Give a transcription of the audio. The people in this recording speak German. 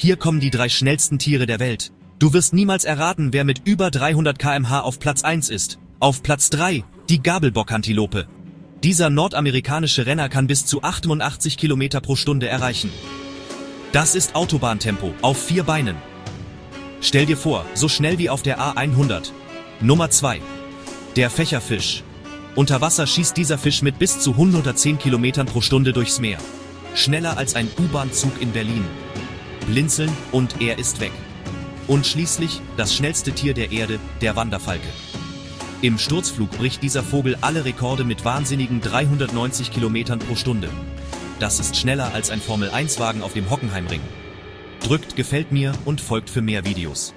Hier kommen die 3 schnellsten Tiere der Welt. Du wirst niemals erraten, wer mit über 300 km/h auf Platz 1 ist. Auf Platz 3, die Gabelbockantilope. Dieser nordamerikanische Renner kann bis zu 88 km pro Stunde erreichen. Das ist Autobahntempo, auf 4 Beinen. Stell dir vor, so schnell wie auf der A100. Nummer 2. Der Fächerfisch. Unter Wasser schießt dieser Fisch mit bis zu 110 km pro Stunde durchs Meer. Schneller als ein U-Bahn-Zug in Berlin. Blinzeln und er ist weg. Und schließlich, das schnellste Tier der Erde, der Wanderfalke. Im Sturzflug bricht dieser Vogel alle Rekorde mit wahnsinnigen 390 km pro Stunde. Das ist schneller als ein Formel-1-Wagen auf dem Hockenheimring. Drückt gefällt mir und folgt für mehr Videos.